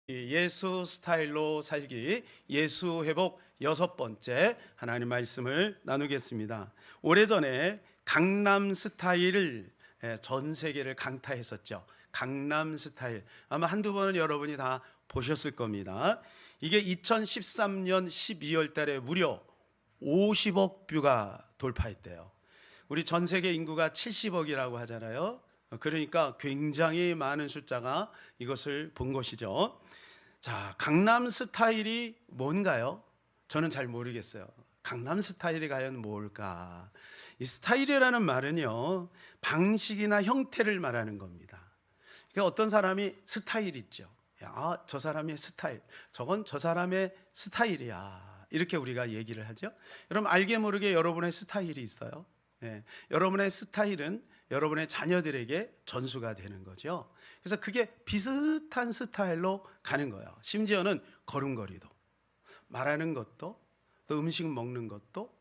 예수 스타일로 살기, 예수 회복 6번째 하나님 말씀을 나누겠습니다. 오래전에 강남 스타일을 전 세계를 강타했었죠. 강남 스타일, 아마 한두 번은 여러분이 다 보셨을 겁니다. 이게 2013년 12월 달에 무려 50억 뷰가 돌파했대요. 우리 전 세계 인구가 70억이라고 하잖아요. 그러니까 굉장히 많은 숫자가 이것을 본 것이죠. 자, 강남 스타일이 뭔가요? 저는 잘 모르겠어요. 강남 스타일이 과연 뭘까? 이 스타일이라는 말은요, 방식이나 형태를 말하는 겁니다. 그러니까 어떤 사람이 스타일 있죠. 아, 저 사람의 스타일, 저건 저 사람의 스타일이야, 이렇게 우리가 얘기를 하죠. 여러분, 알게 모르게 여러분의 스타일이 있어요. 여러분의 스타일은 여러분의 자녀들에게 전수가 되는 거죠. 그래서 그게 비슷한 스타일로 가는 거예요. 심지어는 걸음걸이도, 말하는 것도, 또 음식 먹는 것도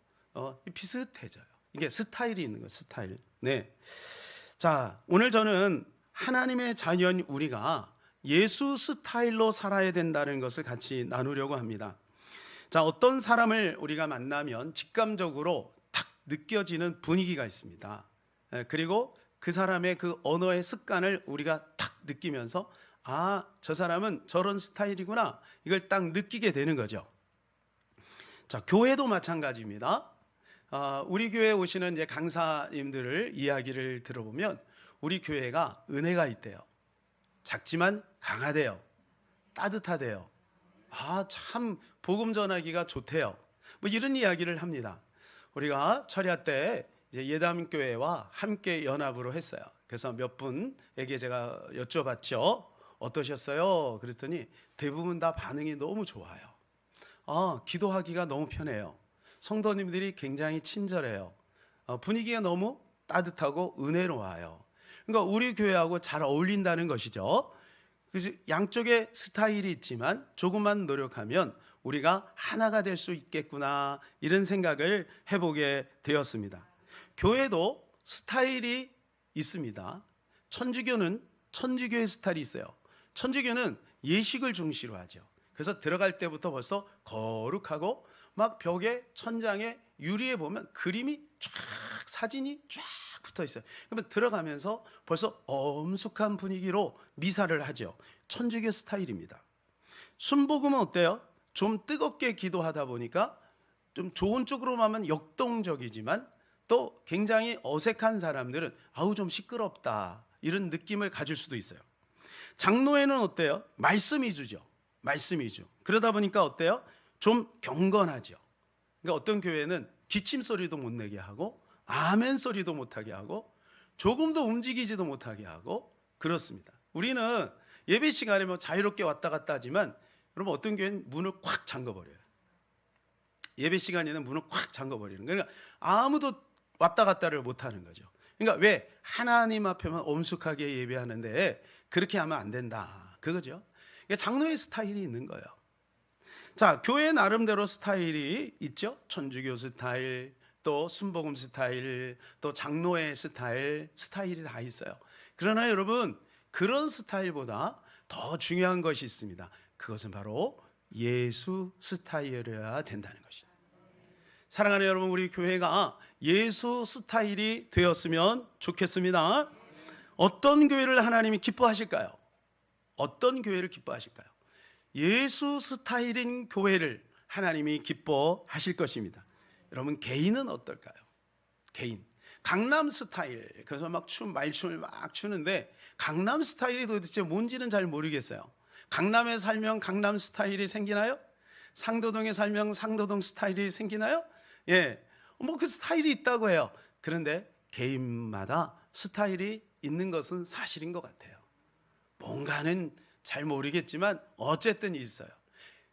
비슷해져요. 이게 스타일이 있는 거예요. 스타일. 네. 자, 오늘 저는 하나님의 자녀인 우리가 예수 스타일로 살아야 된다는 것을 같이 나누려고 합니다. 자, 어떤 사람을 우리가 만나면 직감적으로 딱 느껴지는 분위기가 있습니다. 그리고 그 사람의 그 언어의 습관을 우리가 딱 느끼면서, 아, 저 사람은 저런 스타일이구나, 이걸 딱 느끼게 되는 거죠. 자, 교회도 마찬가지입니다. 우리 교회에 오시는 이제 강사님들을 이야기를 들어보면 우리 교회가 은혜가 있대요. 작지만 강하대요. 따뜻하대요. 아, 참 복음 전하기가 좋대요. 뭐 이런 이야기를 합니다. 우리가 철야 때 이제 예담교회와 함께 연합으로 했어요. 그래서 몇 분에게 제가 여쭤봤죠. 어떠셨어요? 그랬더니 대부분 다 반응이 너무 좋아요. 기도하기가 너무 편해요. 성도님들이 굉장히 친절해요. 분위기가 너무 따뜻하고 은혜로워요. 그러니까 우리 교회하고 잘 어울린다는 것이죠. 그래서 양쪽에 스타일이 있지만 조금만 노력하면 우리가 하나가 될 수 있겠구나, 이런 생각을 해보게 되었습니다. 교회도 스타일이 있습니다. 천주교는 천주교의 스타일이 있어요. 천주교는 예식을 중시로 하죠. 그래서 들어갈 때부터 벌써 거룩하고, 막 벽에, 천장에, 유리에 보면 그림이 쫙, 사진이 쫙 붙어 있어요. 그러면 들어가면서 벌써 엄숙한 분위기로 미사를 하죠. 천주교 스타일입니다. 순복음은 어때요? 좀 뜨겁게 기도하다 보니까 좀 좋은 쪽으로 하면 역동적이지만, 또 굉장히 어색한 사람들은 아우 좀 시끄럽다, 이런 느낌을 가질 수도 있어요. 장로회는 어때요? 말씀 위주죠. 말씀 위주. 그러다 보니까 어때요? 좀 경건하죠. 그러니까 어떤 교회는 기침 소리도 못 내게 하고, 아멘 소리도 못하게 하고, 조금도 움직이지도 못하게 하고, 그렇습니다. 우리는 예배 시간에 뭐 자유롭게 왔다 갔다 하지만, 여러분, 어떤 교회는 문을 콱 잠궈버려요. 예배 시간에는 문을 콱 잠궈버리는 거예요. 그러니까 아무도 왔다 갔다를 못하는 거죠. 그러니까 왜? 하나님 앞에만 엄숙하게 예배하는데 그렇게 하면 안 된다, 그거죠. 그러니까 장로의 스타일이 있는 거예요. 자, 교회 나름대로 스타일이 있죠. 천주교 스타일, 또 순복음 스타일, 또 장로의 스타일이 다 있어요. 그러나 여러분, 그런 스타일보다 더 중요한 것이 있습니다. 그것은 바로 예수 스타일이어야 된다는 것이죠. 사랑하는 여러분, 우리 교회가 예수 스타일이 되었으면 좋겠습니다. 어떤 교회를 하나님이 기뻐하실까요? 어떤 교회를 기뻐하실까요? 예수 스타일인 교회를 하나님이 기뻐하실 것입니다. 여러분, 개인은 어떨까요? 개인. 강남 스타일. 그래서 막 말춤을 막 추는데, 강남 스타일이 도대체 뭔지는 잘 모르겠어요. 강남에 살면 강남 스타일이 생기나요? 상도동에 살면 상도동 스타일이 생기나요? 예. 뭐 그 스타일이 있다고 해요. 그런데 개인마다 스타일이 있는 것은 사실인 것 같아요. 뭔가는 잘 모르겠지만 어쨌든 있어요.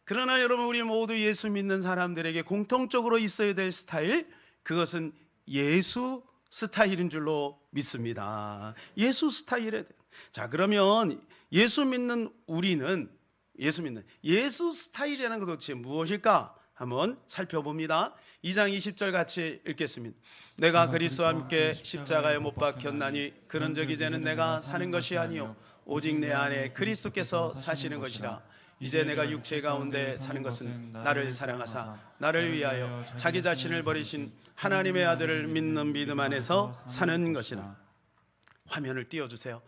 그러나 여러분, 우리 모두 예수 믿는 사람들에게 공통적으로 있어야 될 스타일, 그것은 예수 스타일인 줄로 믿습니다. 예수 스타일에. 자, 그러면 예수 믿는 우리는 예수 스타일이라는 것 도대체 무엇일까? 한번 살펴봅니다. 2장 20절 같이 읽겠습니다. 내가 그리스도와 함께 십자가에 못 박혔나니 그런즉 이제는 내가 사는 것이 아니요 오직 내 안에 그리스도께서 사시는 것이라. 이제 내가 육체 가운데 사는 것은 나를 사랑하사 나를 위하여 자기 자신을 버리신 하나님의 아들을 믿는 믿음 안에서 사는 것이나. 화면을 띄워주세요.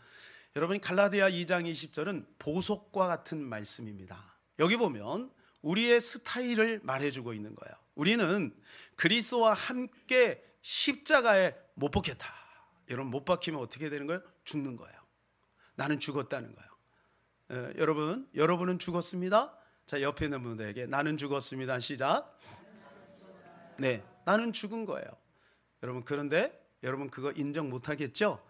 여러분, 갈라디아 2장 20절은 보석과 같은 말씀입니다. 여기 보면 우리의 스타일을 말해주고 있는 거예요. 우리는 그리스도와 함께 십자가에 못 박혔다. 여러분, 못 박히면 어떻게 되는 거예요? 죽는 거예요. 나는 죽었다는 거예요. 여러분은 죽었습니다. 자, 옆에 있는 분들에게 나는 죽었습니다. 시작. 네, 나는 죽은 거예요. 여러분, 그런데 여러분 그거 인정 못 하겠죠?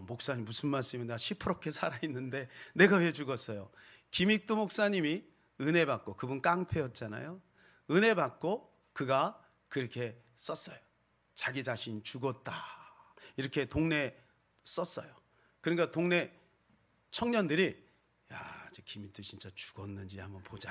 목사님 무슨 말씀이냐, 나 시퍼렇게 살아있는데 내가 왜 죽었어요? 김익두 목사님이 은혜 받고, 그분 깡패였잖아요. 은혜 받고 그가 그렇게 썼어요. 자기 자신 죽었다, 이렇게 동네에 썼어요. 그러니까 동네 청년들이 야, 저 김익두 진짜 죽었는지 한번 보자.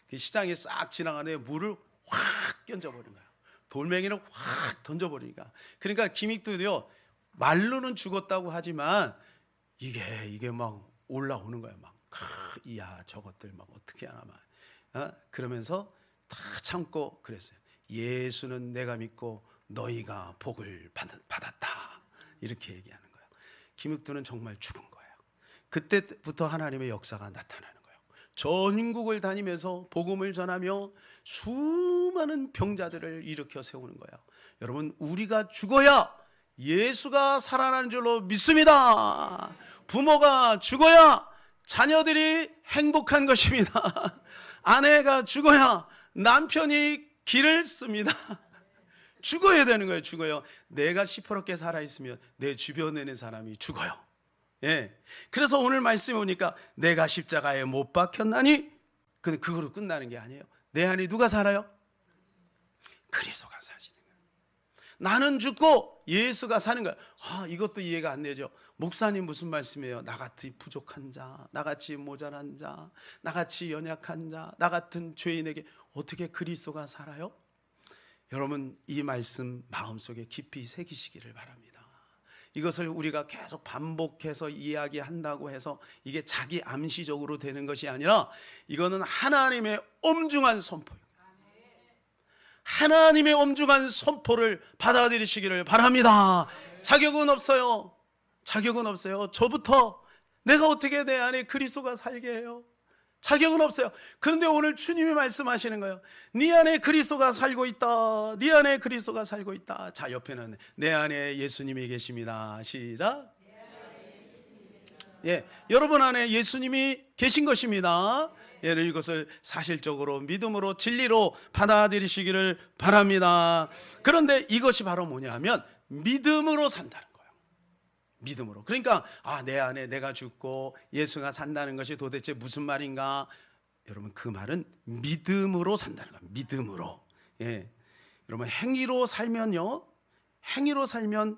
그 시장에 싹 지나가는데 물을 확 던져버린 거예요. 돌멩이를 확 던져버리니까. 그러니까 김익두도요, 말로는 죽었다고 하지만 이게 막 올라오는 거야. 막 이야, 저것들 막 어떻게 하나 막 그러면서 다 참고 그랬어요. 예수는 내가 믿고 너희가 복을 받았다, 이렇게 얘기하는 거예요. 김익두는 정말 죽은 거예요. 그때부터 하나님의 역사가 나타나는 거예요. 전국을 다니면서 복음을 전하며 수많은 병자들을 일으켜 세우는 거예요. 여러분, 우리가 죽어야 예수가 살아나는 줄로 믿습니다. 부모가 죽어야 자녀들이 행복한 것입니다. 아내가 죽어야 남편이 길을 씁니다. 죽어야 되는 거예요. 죽어요. 내가 시퍼렇게 살아있으면 내 주변에 있는 사람이 죽어요. 예. 그래서 오늘 말씀에 오니까 내가 십자가에 못 박혔나니, 그거로 끝나는 게 아니에요. 내 안에 누가 살아요? 그리스도가 사시는 거예요. 나는 죽고 예수가 사는 거예요. 이것도 이해가 안 되죠. 목사님 무슨 말씀이에요? 나같이 부족한 자, 나같이 모자란 자, 나같이 연약한 자, 나 같은 죄인에게 어떻게 그리스도가 살아요? 여러분, 이 말씀 마음속에 깊이 새기시기를 바랍니다. 이것을 우리가 계속 반복해서 이야기한다고 해서 이게 자기 암시적으로 되는 것이 아니라 이거는 하나님의 엄중한 선포예요. 하나님의 엄중한 선포를 받아들이시기를 바랍니다. 자격은 없어요. 자격은 없어요. 저부터 내가 어떻게 내 안에 그리스도가 살게 해요? 자격은 없어요. 그런데 오늘 주님이 말씀하시는 거예요. 네 안에 그리스도가 살고 있다. 네 안에 그리스도가 살고 있다. 자, 옆에는 내 안에 예수님이 계십니다. 시작. 예, 여러분 안에 예수님이 계신 것입니다. 이것을 사실적으로 믿음으로 진리로 받아들이시기를 바랍니다. 그런데 이것이 바로 뭐냐면 믿음으로 산다는 거예요. 믿음으로. 그러니까 내 안에 내가 죽고 예수가 산다는 것이 도대체 무슨 말인가? 여러분, 그 말은 믿음으로 산다는 거예요. 믿음으로. 예. 여러분, 행위로 살면요, 행위로 살면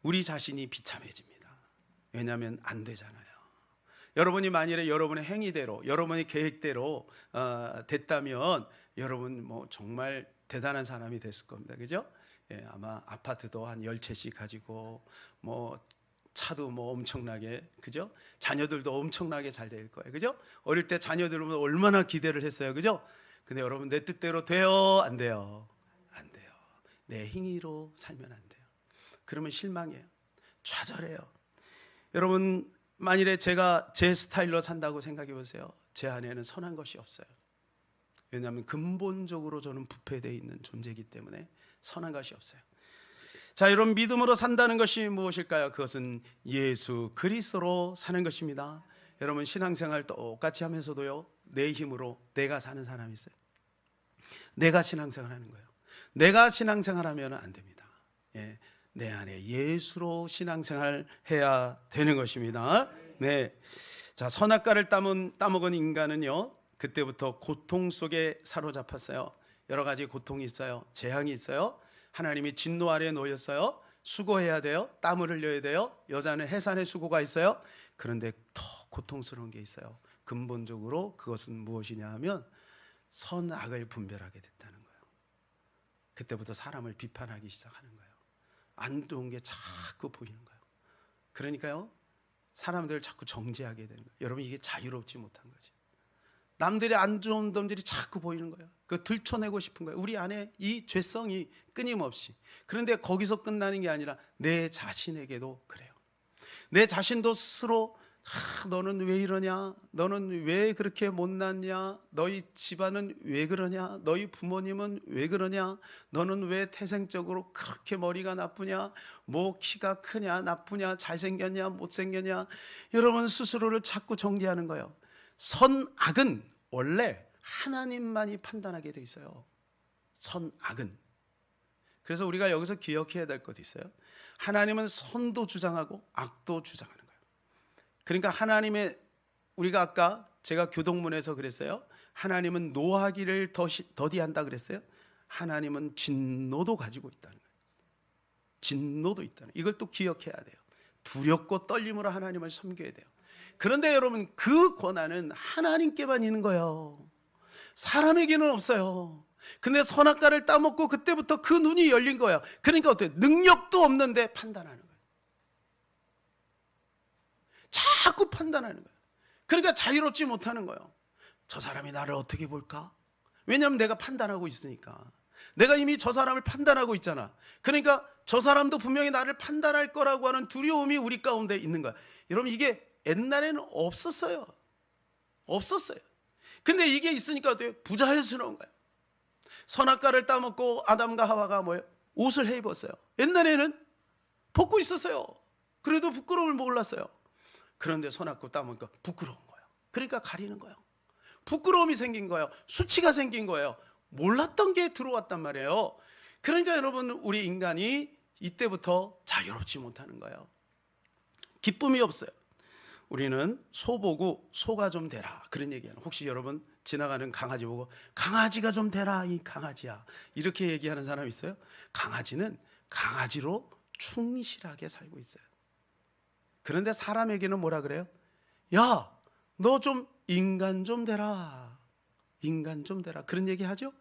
우리 자신이 비참해집니다. 왜냐하면 안 되잖아요. 여러분이 만일에 여러분의 행위대로, 여러분의 계획대로 됐다면 여러분 뭐 정말 대단한 사람이 됐을 겁니다. 그죠? 예, 아마 아파트도 한 10채씩 가지고 뭐 차도 뭐 엄청나게, 그죠? 자녀들도 엄청나게 잘 될 거예요. 그죠? 어릴 때 자녀들은 얼마나 기대를 했어요. 그죠? 근데 여러분, 내 뜻대로 돼요? 안 돼요? 안 돼요. 내 행위로 살면 안 돼요. 그러면 실망해요. 좌절해요. 여러분, 만일에 제가 제 스타일로 산다고 생각해 보세요. 제 안에는 선한 것이 없어요. 왜냐하면 근본적으로 저는 부패되어 있는 존재이기 때문에 선한 것이 없어요. 자, 여러분, 믿음으로 산다는 것이 무엇일까요? 그것은 예수 그리스도로 사는 것입니다. 여러분, 신앙생활 똑같이 하면서도요, 내 힘으로 내가 사는 사람이 있어요. 내가 신앙생활 하는 거예요. 내가 신앙생활 하면 안 됩니다. 예. 내 안에 예수로 신앙생활 해야 되는 것입니다. 네. 자, 선악과를 따먹은 인간은요, 그때부터 고통 속에 사로잡혔어요. 여러 가지 고통이 있어요. 재앙이 있어요. 하나님이 진노 아래에 놓였어요. 수고해야 돼요. 땀을 흘려야 돼요. 여자는 해산의 수고가 있어요. 그런데 더 고통스러운 게 있어요. 근본적으로 그것은 무엇이냐 하면 선악을 분별하게 됐다는 거예요. 그때부터 사람을 비판하기 시작하는 거예요. 안 좋은 게 자꾸 보이는 거예요. 그러니까요, 사람들을 자꾸 정죄하게 되는 거예요. 여러분, 이게 자유롭지 못한 거지. 남들의 안 좋은 점들이 자꾸 보이는 거예요. 그 들춰내고 싶은 거예요. 우리 안에 이 죄성이 끊임없이. 그런데 거기서 끝나는 게 아니라 내 자신에게도 그래요. 내 자신도 스스로 너는 왜 이러냐? 너는 왜 그렇게 못났냐? 너희 집안은 왜 그러냐? 너희 부모님은 왜 그러냐? 너는 왜 태생적으로 그렇게 머리가 나쁘냐? 뭐 키가 크냐? 나쁘냐? 잘생겼냐? 못생겼냐? 여러분 스스로를 자꾸 정죄하는 거예요. 선악은 원래 하나님만이 판단하게 돼 있어요. 선악은. 그래서 우리가 여기서 기억해야 될 것이 있어요. 하나님은 선도 주장하고 악도 주장하는 거예요. 그러니까 하나님의, 우리가 아까 제가 교동문에서 그랬어요. 하나님은 노하기를 더디한다 그랬어요. 하나님은 진노도 가지고 있다는 거예요. 진노도 있다는 거예요. 이걸 또 기억해야 돼요. 두렵고 떨림으로 하나님을 섬겨야 돼요. 그런데 여러분 그 권한은 하나님께만 있는 거예요. 사람에게는 없어요. 근데 선악과를 따먹고 그때부터 그 눈이 열린 거예요. 그러니까 어때요? 능력도 없는데 판단하는 거예요. 자꾸 판단하는 거예요. 그러니까 자유롭지 못하는 거예요. 저 사람이 나를 어떻게 볼까? 왜냐하면 내가 판단하고 있으니까. 내가 이미 저 사람을 판단하고 있잖아. 그러니까 저 사람도 분명히 나를 판단할 거라고 하는 두려움이 우리 가운데 있는 거야. 여러분 이게 옛날에는 없었어요. 없었어요. 근데 이게 있으니까 어때요? 부자연스러운 거예요. 선악과를 따먹고 아담과 하와가 뭐예요? 옷을 해 입었어요. 옛날에는 벗고 있었어요. 그래도 부끄러움을 몰랐어요. 그런데 선악과 따먹으니까 부끄러운 거예요. 그러니까 가리는 거예요. 부끄러움이 생긴 거예요. 수치가 생긴 거예요. 몰랐던 게 들어왔단 말이에요. 그러니까 여러분 우리 인간이 이때부터 자유롭지 못하는 거예요. 기쁨이 없어요. 우리는 소 보고 소가 좀 되라 그런 얘기하는. 혹시 여러분 지나가는 강아지 보고 강아지가 좀 되라 이 강아지야 이렇게 얘기하는 사람 있어요? 강아지는 강아지로 충실하게 살고 있어요. 그런데 사람에게는 뭐라 그래요? 야, 너 좀 인간 좀 되라. 인간 좀 되라. 그런 얘기 하죠?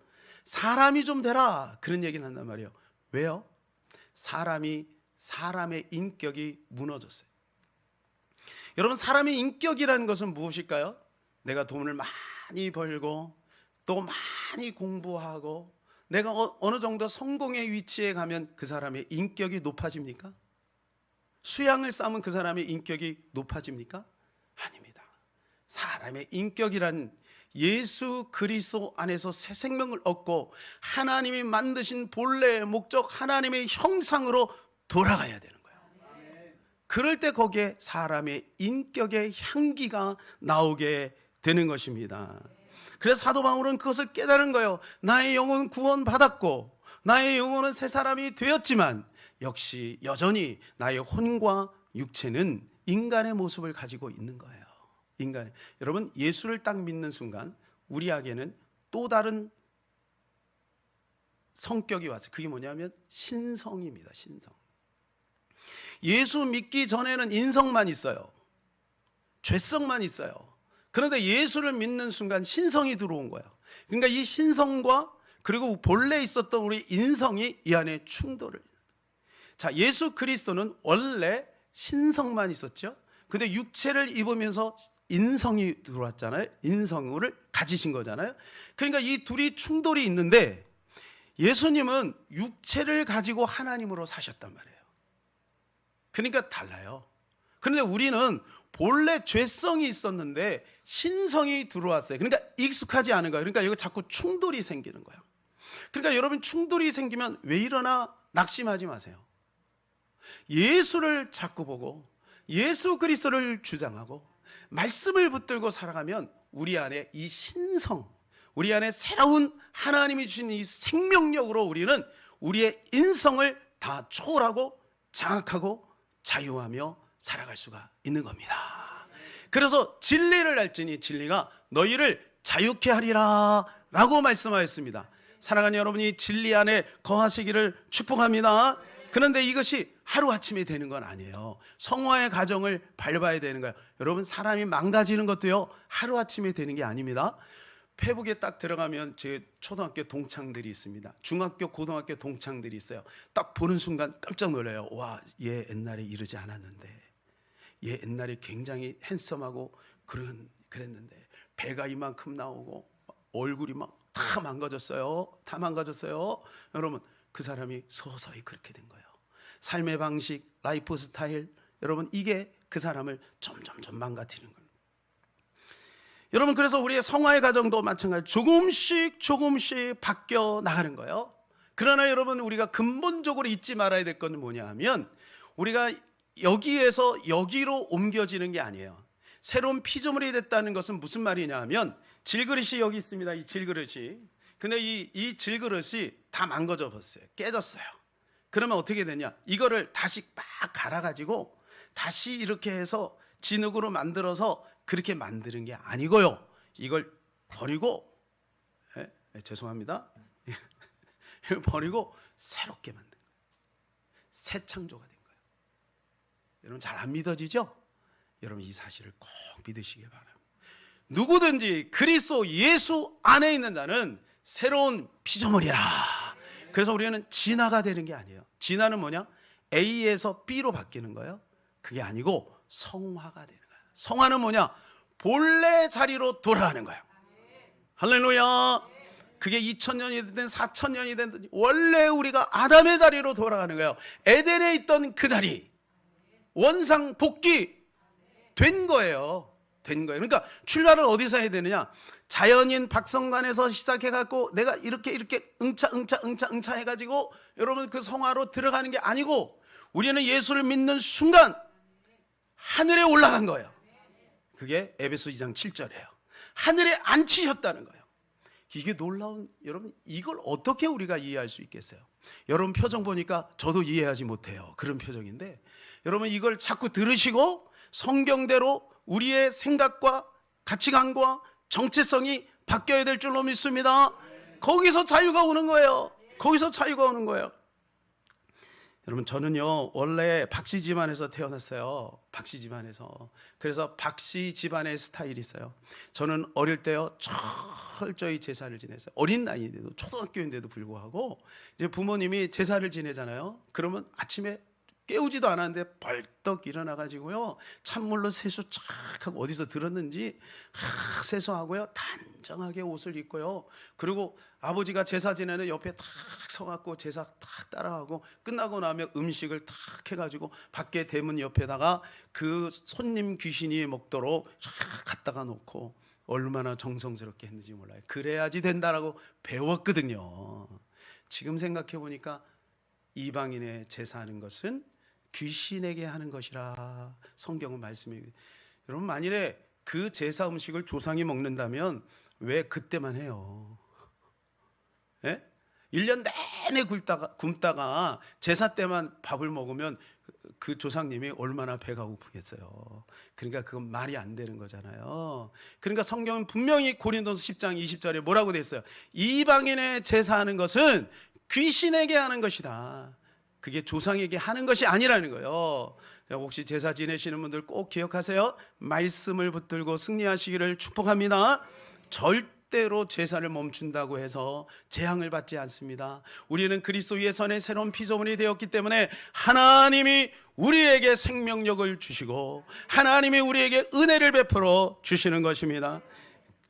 사람이 좀 되라. 그런 얘기를 한단 말이에요. 왜요? 사람의 인격이 무너졌어요. 여러분 사람의 인격이라는 것은 무엇일까요? 내가 돈을 많이 벌고 또 많이 공부하고 내가 어느 정도 성공의 위치에 가면 그 사람의 인격이 높아집니까? 수양을 쌓으면 그 사람의 인격이 높아집니까? 아닙니다. 사람의 인격이란 예수 그리스도 안에서 새 생명을 얻고 하나님이 만드신 본래의 목적 하나님의 형상으로 돌아가야 되는 거예요. 그럴 때 거기에 사람의 인격의 향기가 나오게 되는 것입니다. 그래서 사도 바울은 그것을 깨달은 거예요. 나의 영혼은 구원받았고 나의 영혼은 새 사람이 되었지만 역시 여전히 나의 혼과 육체는 인간의 모습을 가지고 있는 거예요. 인간의. 여러분 예수를 딱 믿는 순간 우리에게는 또 다른 성격이 왔어요. 그게 뭐냐면 신성입니다. 신성. 예수 믿기 전에는 인성만 있어요. 죄성만 있어요. 그런데 예수를 믿는 순간 신성이 들어온 거예요. 그러니까 이 신성과 그리고 본래 있었던 우리 인성이 이 안에 충돌을. 자, 예수 그리스도는 원래 신성만 있었죠. 근데 육체를 입으면서 인성이 들어왔잖아요. 인성을 가지신 거잖아요. 그러니까 이 둘이 충돌이 있는데 예수님은 육체를 가지고 하나님으로 사셨단 말이에요. 그러니까 달라요. 그런데 우리는 본래 죄성이 있었는데 신성이 들어왔어요. 그러니까 익숙하지 않은 거예요. 그러니까 이거 자꾸 충돌이 생기는 거예요. 그러니까 여러분 충돌이 생기면 왜 이러나 낙심하지 마세요. 예수를 자꾸 보고 예수 그리스도를 주장하고 말씀을 붙들고 살아가면 우리 안에 이 신성, 우리 안에 새로운 하나님이 주신 이 생명력으로 우리는 우리의 인성을 다 초월하고 장악하고 자유하며 살아갈 수가 있는 겁니다. 그래서 진리를 알지니 진리가 너희를 자유케 하리라 라고 말씀하였습니다. 사랑하는 여러분이 진리 안에 거하시기를 축복합니다. 그런데 이것이 하루아침에 되는 건 아니에요. 성화의 과정을 밟아야 되는 거예요. 여러분 사람이 망가지는 것도요 하루아침에 되는 게 아닙니다. 페북에 딱 들어가면 제 초등학교 동창들이 있습니다. 중학교, 고등학교 동창들이 있어요. 딱 보는 순간 깜짝 놀라요. 와, 얘 옛날에 이러지 않았는데, 얘 옛날에 굉장히 핸섬하고 그랬는데 배가 이만큼 나오고 얼굴이 막 다 망가졌어요. 다 망가졌어요. 여러분, 그 사람이 서서히 그렇게 된 거예요. 삶의 방식, 라이프 스타일, 여러분, 이게 그 사람을 점점점 망가뜨리는 거예요. 여러분, 그래서 우리의 성화의 과정도 마찬가지, 조금씩 바뀌어 나가는 거예요. 그러나 여러분, 우리가 근본적으로 잊지 말아야 될 건 뭐냐 하면, 우리가 여기에서 여기로 옮겨지는 게 아니에요. 새로운 피조물이 됐다는 것은 무슨 말이냐 하면, 질그릇이 여기 있습니다. 이 질그릇이. 근데 이 질그릇이 다 망가져 버렸어요. 깨졌어요. 그러면 어떻게 되냐? 이거를 다시 막 갈아가지고 다시 이렇게 해서 진흙으로 만들어서 그렇게 만드는 게 아니고요. 이걸 버리고, 죄송합니다. 버리고 새롭게 만든 거예요. 새 창조가 된 거예요. 여러분, 잘 안 믿어지죠? 여러분, 이 사실을 꼭 믿으시기 바랍니다. 누구든지 그리스도 예수 안에 있는 자는 새로운 피조물이라. 그래서 우리는 진화가 되는 게 아니에요. 진화는 뭐냐? A에서 B로 바뀌는 거예요. 그게 아니고 성화가 되는 거예요. 성화는 뭐냐? 본래 자리로 돌아가는 거예요. 할렐루야. 그게 2000년이 됐든 4000년이 됐든 원래 우리가 아담의 자리로 돌아가는 거예요. 에덴에 있던 그 자리, 원상 복귀 된 거예요. 된 거예요. 그러니까 출발을 어디서 해야 되느냐? 자연인 박성관에서 시작해갖고 내가 이렇게 응차 해가지고 여러분 그 성화로 들어가는 게 아니고, 우리는 예수를 믿는 순간 하늘에 올라간 거예요. 그게 에베소 2장 7절이에요. 하늘에 앉히셨다는 거예요. 이게 놀라운, 여러분, 이걸 어떻게 우리가 이해할 수 있겠어요? 여러분 표정 보니까 저도 이해하지 못해요. 그런 표정인데, 여러분 이걸 자꾸 들으시고 성경대로 우리의 생각과 가치관과 정체성이 바뀌어야 될 줄로 믿습니다. 거기서 자유가 오는 거예요. 거기서 자유가 오는 거예요. 여러분, 저는요 원래 박씨 집안에서 태어났어요. 박씨 집안에서. 그래서 박씨 집안의 스타일이 있어요. 저는 어릴 때요 철저히 제사를 지냈어요. 어린 나이인데도, 초등학교인데도 불구하고 이제 부모님이 제사를 지내잖아요. 그러면 아침에 깨우지도 않았는데 벌떡 일어나가지고요 찬물로 세수 쫙 하고, 어디서 들었는지 세수하고요 단정하게 옷을 입고요, 그리고 아버지가 제사 지내는 옆에 탁 서갖고 제사 탁 따라하고, 끝나고 나면 음식을 탁 해가지고 밖에 대문 옆에다가 그 손님 귀신이 먹도록 쫙 갖다가 놓고, 얼마나 정성스럽게 했는지 몰라요. 그래야지 된다라고 배웠거든요. 지금 생각해 보니까 이방인의 제사하는 것은 귀신에게 하는 것이라 성경은 말씀해요. 여러분, 만일에 그 제사 음식을 조상이 먹는다면 왜 그때만 해요? 예? 1년 내내 굶다가 제사 때만 밥을 먹으면 그 조상님이 얼마나 배가 고프겠어요. 그러니까 그건 말이 안 되는 거잖아요. 그러니까 성경은 분명히 고린도서 10장 20절에 뭐라고 돼 있어요? 이방인의 제사하는 것은 귀신에게 하는 것이다. 그게 조상에게 하는 것이 아니라는 거예요. 혹시 제사 지내시는 분들 꼭 기억하세요. 말씀을 붙들고 승리하시기를 축복합니다. 절대로 제사를 멈춘다고 해서 재앙을 받지 않습니다. 우리는 그리스도 예선의 새로운 피조물이 되었기 때문에 하나님이 우리에게 생명력을 주시고 하나님이 우리에게 은혜를 베풀어 주시는 것입니다.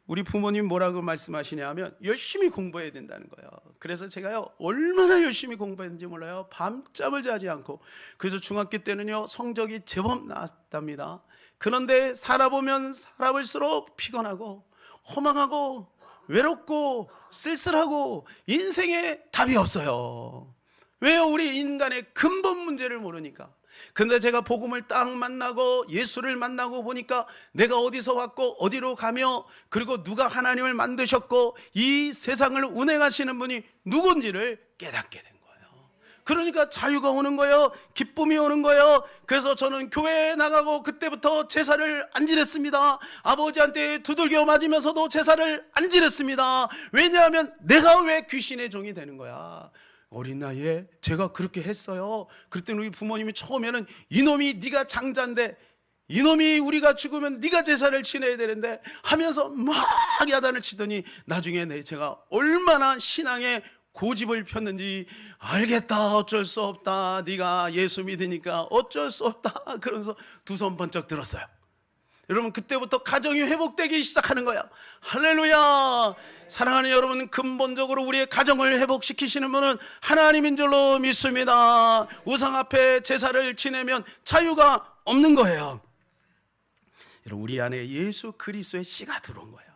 우리 부모님 뭐라고 말씀하시냐 하면 열심히 공부해야 된다는 거예요. 그래서 제가요 얼마나 열심히 공부했는지 몰라요. 밤잠을 자지 않고. 그래서 중학교 때는요 성적이 제법 나왔답니다. 그런데 살아보면 살아볼수록 피곤하고 허망하고 외롭고 쓸쓸하고 인생에 답이 없어요. 왜요? 우리 인간의 근본 문제를 모르니까. 근데 제가 복음을 딱 만나고 예수를 만나고 보니까 내가 어디서 왔고 어디로 가며, 그리고 누가 하나님을 만드셨고 이 세상을 운행하시는 분이 누군지를 깨닫게 된 거예요. 그러니까 자유가 오는 거예요. 기쁨이 오는 거예요. 그래서 저는 교회에 나가고 그때부터 제사를 안 지냈습니다. 아버지한테 두들겨 맞으면서도 제사를 안 지냈습니다. 왜냐하면 내가 왜 귀신의 종이 되는 거야. 어린 나이에 제가 그렇게 했어요. 그랬더니 우리 부모님이 처음에는 이놈이 네가 장자인데, 이놈이 우리가 죽으면 네가 제사를 지내야 되는데 하면서 막 야단을 치더니 나중에 제가 얼마나 신앙에 고집을 폈는지, 알겠다, 어쩔 수 없다, 네가 예수 믿으니까 어쩔 수 없다, 그러면서 두 손 번쩍 들었어요. 여러분 그때부터 가정이 회복되기 시작하는 거야. 할렐루야. 사랑하는 여러분, 근본적으로 우리의 가정을 회복시키시는 분은 하나님인 줄로 믿습니다. 우상 앞에 제사를 지내면 자유가 없는 거예요. 여러분, 우리 안에 예수 그리스도의 씨가 들어온 거예요.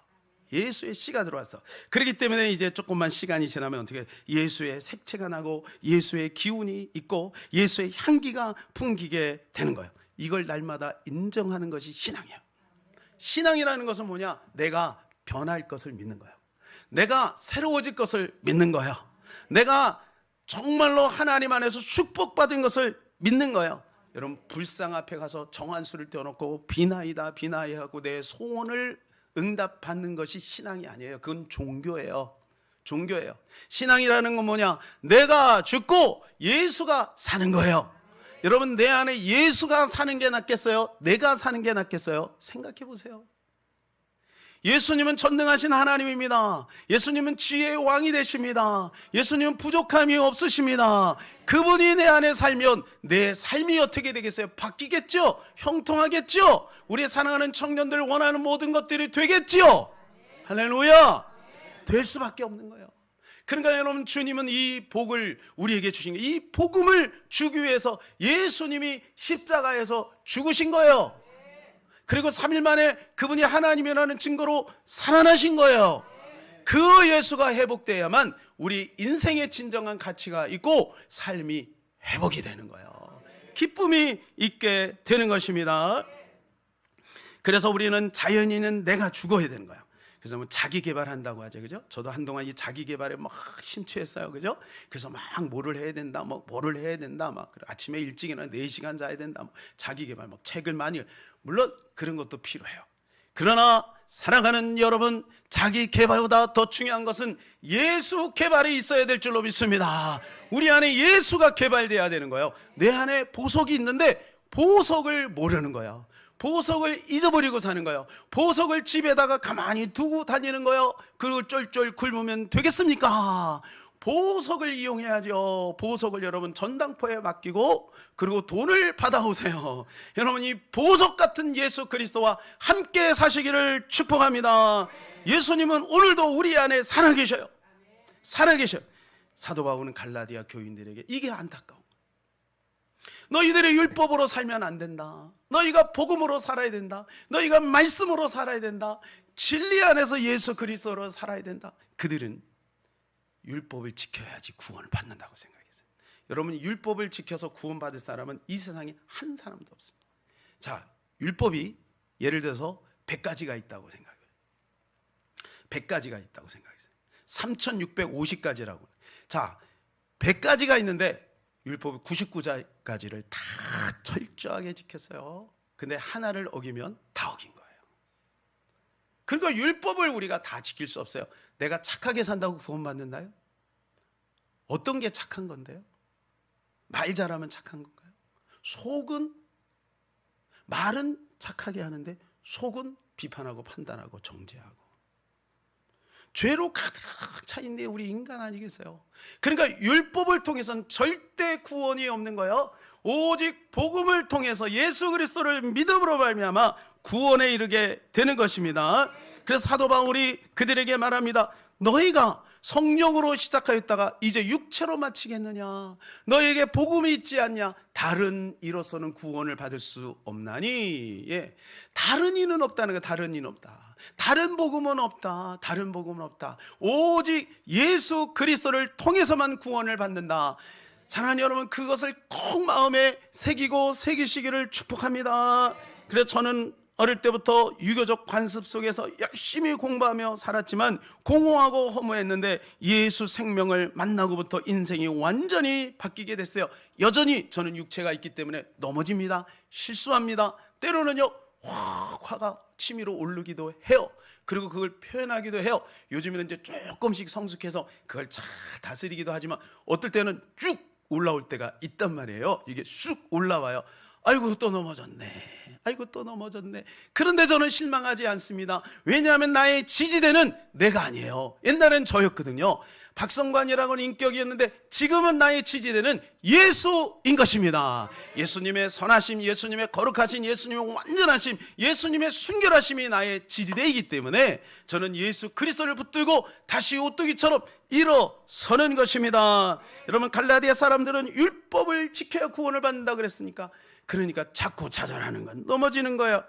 예수의 씨가 들어왔어. 그렇기 때문에 이제 조금만 시간이 지나면 어떻게 예수의 색채가 나고 예수의 기운이 있고 예수의 향기가 풍기게 되는 거예요. 이걸 날마다 인정하는 것이 신앙이에요. 신앙이라는 것은 뭐냐? 내가 변할 것을 믿는 거예요. 내가 새로워질 것을 믿는 거예요. 내가 정말로 하나님 안에서 축복받은 것을 믿는 거예요. 여러분, 불상 앞에 가서 정한수를 떼어놓고 비나이다 비나이 하고 내 소원을 응답받는 것이 신앙이 아니에요. 그건 종교예요. 종교예요. 신앙이라는 건 뭐냐? 내가 죽고 예수가 사는 거예요. 여러분, 내 안에 예수가 사는 게 낫겠어요? 내가 사는 게 낫겠어요? 생각해 보세요. 예수님은 전능하신 하나님입니다. 예수님은 지혜의 왕이 되십니다. 예수님은 부족함이 없으십니다. 그분이 내 안에 살면 내 삶이 어떻게 되겠어요? 바뀌겠죠? 형통하겠죠? 우리 사랑하는 청년들 원하는 모든 것들이 되겠죠? 할렐루야! 될 수밖에 없는 거예요. 그러니까 여러분, 주님은 이 복을 우리에게 주신 거예요. 이 복음을 주기 위해서 예수님이 십자가에서 죽으신 거예요. 그리고 3일 만에 그분이 하나님이라는 증거로 살아나신 거예요. 그 예수가 회복돼야만 우리 인생의 진정한 가치가 있고 삶이 회복이 되는 거예요. 기쁨이 있게 되는 것입니다. 그래서 우리는 자연인은 내가 죽어야 되는 거예요. 그래서 뭐 자기 개발한다고 하죠, 그죠? 저도 한동안 이 자기 개발에 막 심취했어요, 그죠? 그래서 막 뭐를 해야 된다, 뭐를 해야 된다, 아침에 일찍 일어나 4시간 자야 된다, 자기 개발, 책을 많이, 물론 그런 것도 필요해요. 그러나 사랑하는 여러분, 자기 개발보다 더 중요한 것은 예수 개발이 있어야 될 줄로 믿습니다. 우리 안에 예수가 개발돼야 되는 거예요. 내 안에 보석이 있는데 보석을 모르는 거예요. 보석을 잊어버리고 사는 거예요. 보석을 집에다가 가만히 두고 다니는 거예요. 그리고 쫄쫄 굶으면 되겠습니까? 보석을 이용해야죠. 보석을 여러분 전당포에 맡기고 그리고 돈을 받아오세요. 여러분, 이 보석 같은 예수 그리스도와 함께 사시기를 축복합니다. 예수님은 오늘도 우리 안에 살아계셔요. 살아계셔요. 사도 바울은 갈라디아 교인들에게 이게 안타까워. 너희들의 율법으로 살면 안 된다. 너희가 복음으로 살아야 된다. 너희가 말씀으로 살아야 된다. 진리 안에서 예수 그리스도로 살아야 된다. 그들은 율법을 지켜야지 구원을 받는다고 생각했어요. 여러분, 율법을 지켜서 구원받을 사람은 이 세상에 한 사람도 없습니다. 자, 율법이 예를 들어서 100가지가 있다고 생각해요. 100가지가 있다고 생각했어요. 3650가지라고. 자, 100가지가 있는데 율법이 99가지를 다 철저하게 지켰어요. 근데 하나를 어기면 다 어긴 거예요. 그러니까 율법을 우리가 다 지킬 수 없어요. 내가 착하게 산다고 구원받는다요? 어떤 게 착한 건데요? 말 잘하면 착한 건가요? 속은, 말은 착하게 하는데 속은 비판하고 판단하고 정죄하고 죄로 가득 차 있는 우리 인간 아니겠어요? 그러니까 율법을 통해서는 절대 구원이 없는 거예요. 오직 복음을 통해서 예수 그리스도를 믿음으로 말미암아 구원에 이르게 되는 것입니다. 그래서 사도 바울이 그들에게 말합니다. 너희가 성령으로 시작하였다가 이제 육체로 마치겠느냐? 너희에게 복음이 있지 않냐? 다른 이로서는 구원을 받을 수 없나니. 예. 다른 이는 없다는 거. 다른 이는 없다. 다른 복음은 없다. 다른 복음은 없다. 오직 예수 그리스도를 통해서만 구원을 받는다. 사랑하는 여러분, 그것을 꼭 마음에 새기고 새기시기를 축복합니다. 그래서 저는 어릴 때부터 유교적 관습 속에서 열심히 공부하며 살았지만 공허하고 허무했는데 예수 생명을 만나고부터 인생이 완전히 바뀌게 됐어요. 여전히 저는 육체가 있기 때문에 넘어집니다. 실수합니다. 때로는요 화가 치밀어 오르기도 해요. 그리고 그걸 표현하기도 해요. 요즘에는 이제 조금씩 성숙해서 그걸 잘 다스리기도 하지만 어떨 때는 쭉 올라올 때가 있단 말이에요. 이게 쑥 올라와요. 아이고 또 넘어졌네. 아이고 또 넘어졌네. 그런데 저는 실망하지 않습니다. 왜냐하면 나의 지지대는 내가 아니에요. 옛날엔 저였거든요. 박성관이라고는 인격이었는데 지금은 나의 지지대는 예수인 것입니다. 예수님의 선하심, 예수님의 거룩하신, 예수님의 완전하심, 예수님의 순결하심이 나의 지지대이기 때문에 저는 예수 그리스도를 붙들고 다시 오뚜기처럼 일어서는 것입니다. 여러분, 갈라디아 사람들은 율법을 지켜야 구원을 받는다 그랬으니까, 그러니까 자꾸 좌절하는 건, 넘어지는 거예요.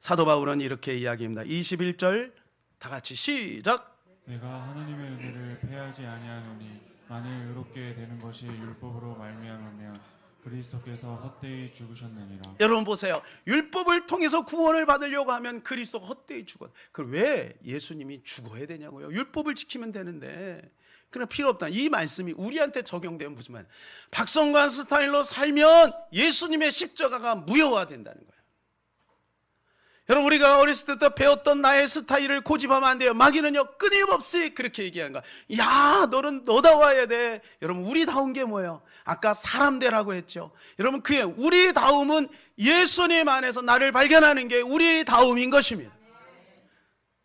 사도 바울은 이렇게 이야기합니다. 21절 다 같이 시작. 내가 하나님의 은혜를 패하지 아니하노니 만일 의롭게 되는 것이 율법으로 말미암으면 그리스도께서 헛되이 죽으셨느니라. 여러분 보세요. 율법을 통해서 구원을 받으려고 하면 그리스도가 헛되이 죽어. 그럼 왜 예수님이 죽어야 되냐고요? 율법을 지키면 되는데. 그럼 필요 없다. 이 말씀이 우리한테 적용되면 무슨 말이에요? 박성관 스타일로 살면 예수님의 십자가가 무효화된다는 거예요. 여러분, 우리가 어렸을 때부터 배웠던 나의 스타일을 고집하면 안 돼요. 마귀는요, 끊임없이 그렇게 얘기하는 거야. 야, 너는 너다워야 돼. 여러분, 우리다운 게 뭐예요? 아까 사람되라고 했죠. 여러분, 그게 우리다움은 예수님 안에서 나를 발견하는 게 우리다움인 것입니다.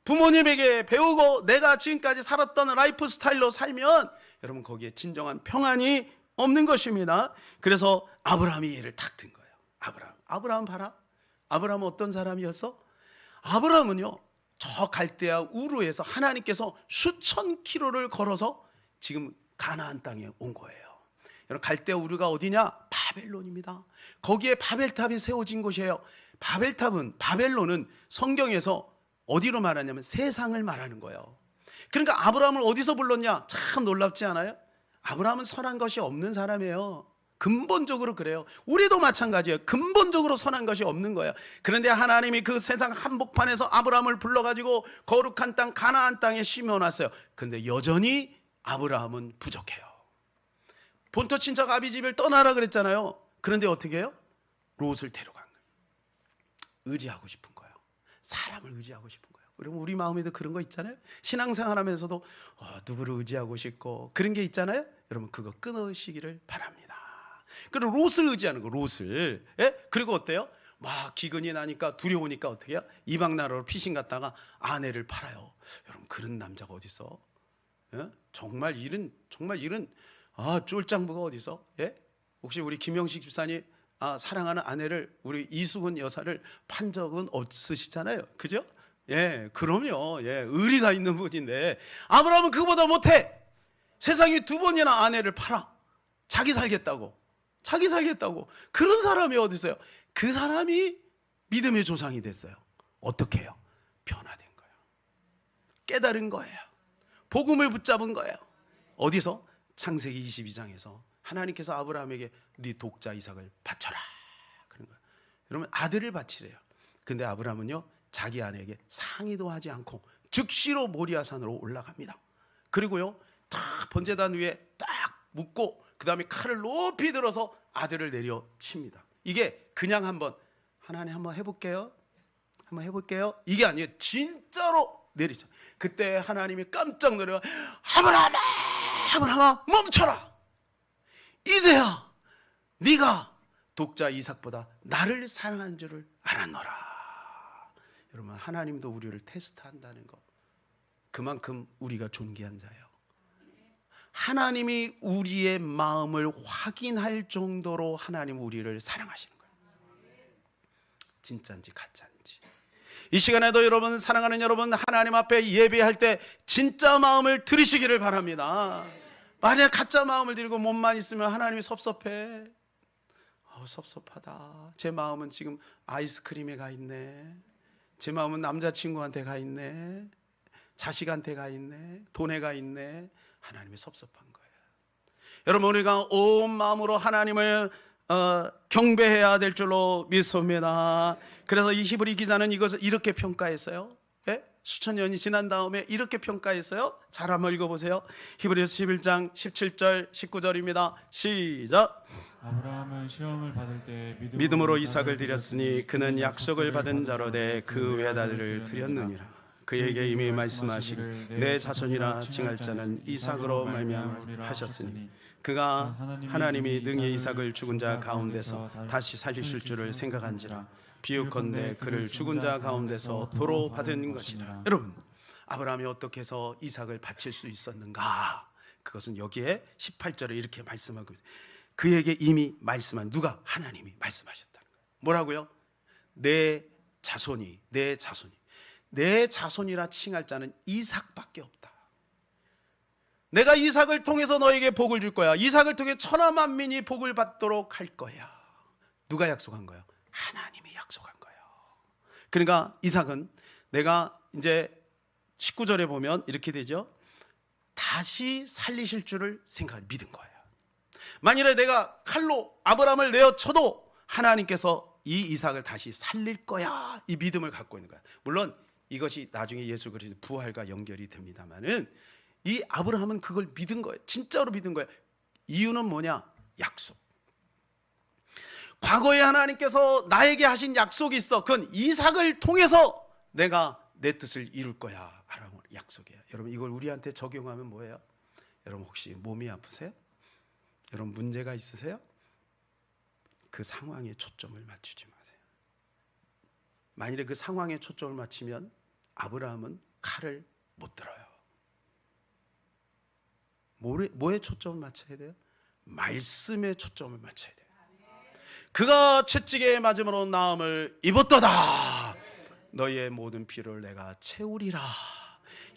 부모님에게 배우고 내가 지금까지 살았던 라이프 스타일로 살면 여러분, 거기에 진정한 평안이 없는 것입니다. 그래서 아브라함이 얘를 탁 든 거예요. 아브라함 봐라. 아브라함은 어떤 사람이었어? 아브라함은요, 저 갈대아 우르에서 하나님께서 수천 킬로를 걸어서 지금 가나안 땅에 온 거예요. 여러분, 갈대아 우르가 어디냐? 바벨론입니다. 거기에 바벨탑이 세워진 곳이에요. 바벨론은 성경에서 어디로 말하냐면 세상을 말하는 거예요. 그러니까 아브라함을 어디서 불렀냐? 참 놀랍지 않아요? 아브라함은 선한 것이 없는 사람이에요. 근본적으로 그래요. 우리도 마찬가지예요. 근본적으로 선한 것이 없는 거예요. 그런데 하나님이 그 세상 한복판에서 아브라함을 불러가지고 거룩한 땅 가나안 땅에 심어놨어요. 근데 여전히 아브라함은 부족해요. 본토 친척 아비집을 떠나라 그랬잖아요. 그런데 어떻게 해요? 롯을 데려간 거예요. 의지하고 싶은 거예요. 사람을 의지하고 싶은 거예요. 그리고 우리 마음에도 그런 거 있잖아요. 신앙생활 하면서도 누구를 의지하고 싶고 그런 게 있잖아요. 여러분, 그거 끊으시기를 바랍니다. 그리고 롯을 의지하는 거, 롯을. 예? 그리고 어때요? 막 기근이 나니까 두려우니까 어떻게 해요? 이방 나라로 피신 갔다가 아내를 팔아요. 여러분, 그런 남자가 어디 있어? 예? 정말 이런 쫄짱부가 어디 있어? 예? 혹시 우리 김영식 집사님 사랑하는 아내를, 우리 이수근 여사를 판 적은 없으시잖아요. 그죠? 예, 그럼요. 예, 의리가 있는 분인데 아브라함은 그보다 못해. 세상에 두 번이나 아내를 팔아. 자기 살겠다고. 그런 사람이 어디 있어요? 그 사람이 믿음의 조상이 됐어요. 어떻게 해요? 변화된 거예요. 깨달은 거예요. 복음을 붙잡은 거예요. 어디서? 창세기 22장에서 하나님께서 아브라함에게 네 독자 이삭을 바쳐라 그런 거예요. 여러분, 아들을 바치래요. 근데 아브라함은요, 자기 아내에게 상의도 하지 않고 즉시로 모리아산으로 올라갑니다. 그리고요, 딱 번제단 위에 딱 묻고 그 다음에 칼을 높이 들어서 아들을 내려칩니다. 이게 그냥 하나님 한번 해볼게요. 이게 아니에요. 진짜로 내리죠. 그때 하나님이 깜짝 놀라, 아브라함아 멈춰라. 이제야 네가 독자 이삭보다 나를 사랑한 줄을 알았노라. 여러분, 하나님도 우리를 테스트한다는 거, 그만큼 우리가 존귀한 자예요. 하나님이 우리의 마음을 확인할 정도로 하나님 우리를 사랑하시는 거예요. 진짜인지 가짜인지. 이 시간에도 여러분, 사랑하는 여러분, 하나님 앞에 예배할 때 진짜 마음을 들으시기를 바랍니다. 만약 가짜 마음을 들고 몸만 있으면 하나님이 섭섭해. 섭섭하다. 제 마음은 지금 아이스크림에 가 있네. 제 마음은 남자친구한테 가 있네. 자식한테 가 있네. 돈에 가 있네. 하나님이 섭섭한 거예요. 여러분, 우리가 온 마음으로 하나님을 경배해야 될 줄로 믿습니다. 그래서 이 히브리 기자는 이것을 이렇게 평가했어요. 예? 수천 년이 지난 다음에 이렇게 평가했어요. 잘 한번 읽어보세요. 히브리서 11장 17절 19절입니다. 시작. 아브라함은 시험을 받을 때 믿음으로 이삭을 드렸으니 그는 약속을 받은 자로 돼 그 외아들을 드렸느니라. 그에게 이미 말씀하시기를 내 자손이라 칭할 자는 이삭으로 말미암아 하셨으니 그가 하나님이 능히 이삭을 죽은 자 가운데서 다시 살리실 줄을 생각한지라. 비유컨대 그를 죽은 자 가운데서 도로 받은 것이라. 여러분, 아브라함이 어떻게 해서 이삭을 바칠 수 있었는가? 그것은 여기에 18절에 이렇게 말씀하고 있어요. 그에게 이미 말씀한 누가? 하나님이 말씀하셨다는 거예요. 뭐라고요? 내 자손이 내 자손이라 칭할 자는 이삭밖에 없다. 내가 이삭을 통해서 너에게 복을 줄 거야. 이삭을 통해 천하 만민이 복을 받도록 할 거야. 누가 약속한 거예요? 하나님이 약속한 거예요. 그러니까 이삭은 내가 이제 19절에 보면 이렇게 되죠. 다시 살리실 줄을 믿은 거예요. 만일에 내가 칼로 아브라함을 내어 쳐도 하나님께서 이 이삭을 다시 살릴 거야. 이 믿음을 갖고 있는 거야. 물론 이것이 나중에 예수 그리스도 부활과 연결이 됩니다만은 이 아브라함은 그걸 믿은 거예요. 진짜로 믿은 거예요. 이유는 뭐냐? 약속. 과거에 하나님께서 나에게 하신 약속이 있어. 그건 이삭을 통해서 내가 내 뜻을 이룰 거야 라는 약속이에요. 여러분 이걸 우리한테 적용하면 뭐예요? 여러분 혹시 몸이 아프세요? 여러분 문제가 있으세요? 그 상황에 초점을 맞추지 마세요. 만일에 그 상황에 초점을 맞추면 아브라함은 칼을 못 들어요. 뭐에 초점을 맞춰야 돼요? 말씀에 초점을 맞춰야 돼요. 그가 채찍에 맞음으로 나음을 입었도다. 너희의 모든 필요를 내가 채우리라.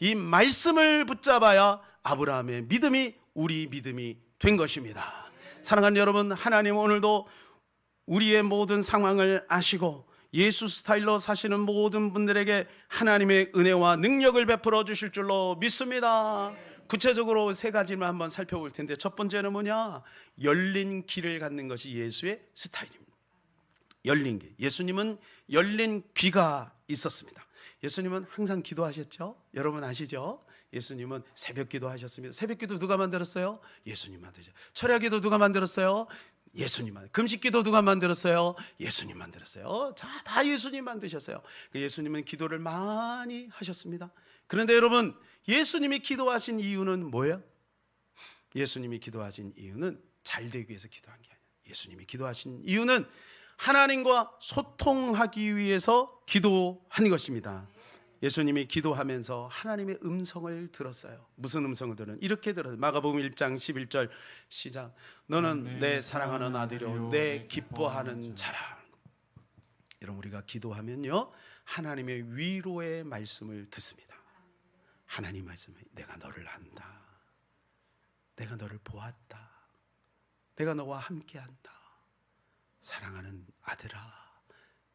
이 말씀을 붙잡아야 아브라함의 믿음이 우리 믿음이 된 것입니다. 사랑하는 여러분, 하나님 오늘도 우리의 모든 상황을 아시고 예수 스타일로 사시는 모든 분들에게 하나님의 은혜와 능력을 베풀어 주실 줄로 믿습니다. 구체적으로 세 가지만 한번 살펴볼 텐데, 첫 번째는 뭐냐? 열린 귀를 갖는 것이 예수의 스타일입니다. 열린 귀. 예수님은 열린 귀가 있었습니다. 예수님은 항상 기도하셨죠? 여러분 아시죠? 예수님은 새벽 기도 하셨습니다. 새벽 기도 누가 만들었어요? 예수님 만드셨어요. 철야 기도 누가 만들었어요? 예수님 만들었어요. 금식 기도 누가 만들었어요? 예수님 만들었어요. 다 예수님 만드셨어요. 예수님은 기도를 많이 하셨습니다. 그런데 여러분, 예수님이 기도하신 이유는 뭐예요? 예수님이 기도하신 이유는 잘 되기 위해서 기도한 게 아니에요. 예수님이 기도하신 이유는 하나님과 소통하기 위해서 기도한 것입니다. 예수님이 기도하면서 하나님의 음성을 들었어요. 무슨 음성을 들었어요? 이렇게 들었어요. 마가복음 1장 11절 시작. 너는 내 사랑하는 아들이요 내 기뻐하는 자라. 여러분 우리가 기도하면요 하나님의 위로의 말씀을 듣습니다. 하나님 말씀에 내가 너를 안다. 내가 너를 보았다. 내가 너와 함께한다. 사랑하는 아들아,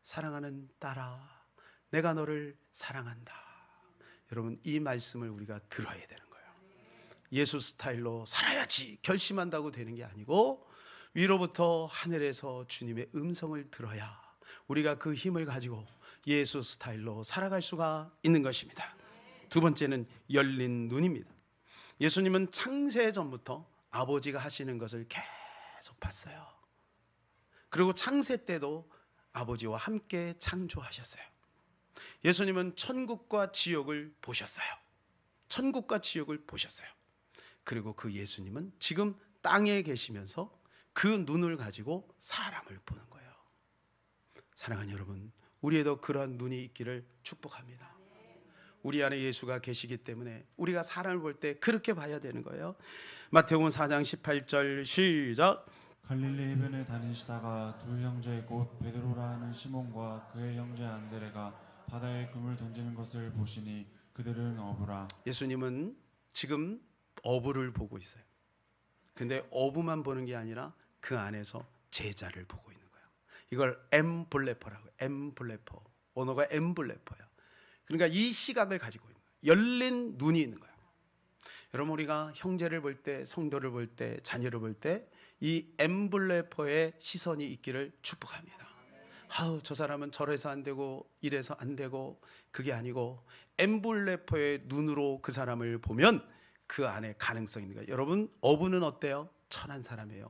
사랑하는 딸아, 내가 너를 사랑한다. 여러분 이 말씀을 우리가 들어야 되는 거예요. 예수 스타일로 살아야지 결심한다고 되는 게 아니고 위로부터 하늘에서 주님의 음성을 들어야 우리가 그 힘을 가지고 예수 스타일로 살아갈 수가 있는 것입니다. 두 번째는 열린 눈입니다. 예수님은 창세 전부터 아버지가 하시는 것을 계속 봤어요. 그리고 창세 때도 아버지와 함께 창조하셨어요. 예수님은 천국과 지옥을 보셨어요. 천국과 지옥을 보셨어요. 그리고 그 예수님은 지금 땅에 계시면서 그 눈을 가지고 사람을 보는 거예요. 사랑하는 여러분, 우리에도 그러한 눈이 있기를 축복합니다. 우리 안에 예수가 계시기 때문에 우리가 사람을 볼 때 그렇게 봐야 되는 거예요. 마태복음 4장 18절 시작. 갈릴리 해변에 다니시다가 두 형제 곧 베드로라 하는 시몬과 그의 형제 안드레가 바다에 금을 던지는 것을 보시니 그들은 어부라. 예수님은 지금 어부를 보고 있어요. 근데 어부만 보는 게 아니라 그 안에서 제자를 보고 있는 거예요. 이걸 엠블레퍼라고 해요. 엠블레퍼. 언어가 엠블레퍼예요. 그러니까 이 시각을 가지고 있는 거예요. 열린 눈이 있는 거예요. 여러분 우리가 형제를 볼 때, 성도를 볼 때, 자녀를 볼 때 이 엠블레퍼의 시선이 있기를 축복합니다. 아우 저 사람은 저래서 안 되고 이래서 안 되고 그게 아니고 엠블레퍼의 눈으로 그 사람을 보면 그 안에 가능성이 있는 거예요. 여러분 어부는 어때요? 천한 사람이에요.